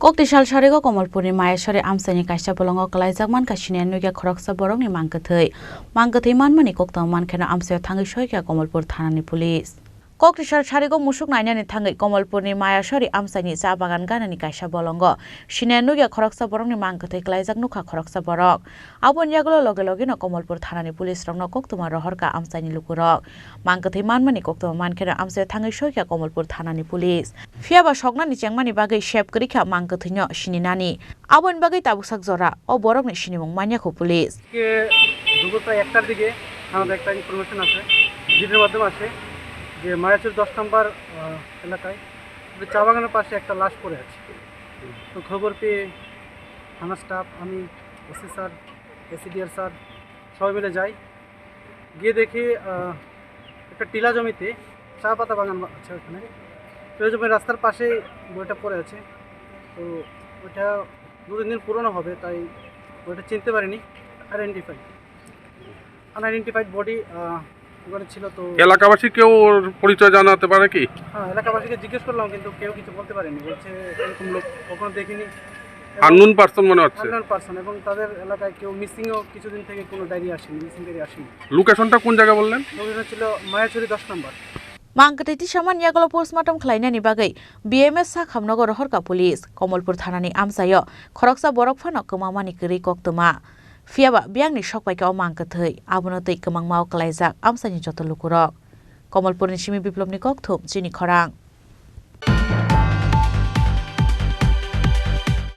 Koktisal Sharigo Kamalpur Mayachari Amchaini Kaisa Bolongo Kwlaijak MankhaSiniya Nukya KhoroksaBorokni Mangkwthowi Mangkwthowi manmani kokta mankhana Amchaio thangai soika Kamalpur thanani police Koktisal Sharigo musuk nainani thangai Kamalpurni Mayachari Amchaini cha bagan ganani Kaisa Bolongo Siniya Nukya KhoroksaBorokni Mangkwthowi Kwlaijak Nukha KhoroksaBorok Abon yaglo loge loge no Kamalpur thanani police rokno koktuma rohorka Amchaini lukurok Mangkwthowi manmani koktuma mankhana Amchaio thangai soika Kamalpur thanani police Fiaba Shognani Chengmani bagai shep Krika Mangkwthowi Shininani Abon bagai tabuksak jora o borokni sinimung manyako police দুপুর প্রায় 1টার দিকে আমাদের একটা information আছে জিডির মাধ্যমে আছে যে মায়াচুর 10 নম্বর এলাকায় চা বাগানের পাশে একটা লাশ পড়ে আছে তো খবর পেয়ে থানা স্টাফ আমি ওসি স্যার এসিডিআর স্যার সবাই মিলে যাই গিয়ে দেখি একটা টিলা জমিতে চা পাতা বাগান আছে ওখানে তো জমি রাস্তার পাশে বইটা পড়ে আছে তো ওটা 2-3 দিন পুরনো হবে তাই ওটা চিনতে পারিনি আনআইডেন্টিফাইড বডি ওখানে ছিল তো এলাকাবাসী কেউ পরিচয় জানাতে পারে কি? হ্যাঁ এলাকাবাসীকে জিজ্ঞেস করলাম কিন্তু কেউ কিছু বলতে পারেনি বলছে এরকম লোক কখনো দেখিনি আননোন পারসন মনে হচ্ছে আননোন পারসন এবং তাদের এলাকায় কেউ মিসিংও কিছুদিন থেকে কোনো ডায়েরি আসেনি মিসিং ডায়েরি আসেনি লোকেশনটা কোন জায়গা বললেন? লোকেশন ছিল মায়াচুরি 10 নম্বর Mangkwthowi saman yaglo postmortem khlainani bagai BMS sa khamnago rohorka police Kamalpur thanani Amchaio KhoroksaBorok phano kemamani kri koktuma Fiaba biangni sokpaika o Mangkwthowi abonotei kemangmao Kwlaijak Amchaini joto lukurok Kamalpurni simi biplobni kokthum Chini Khorang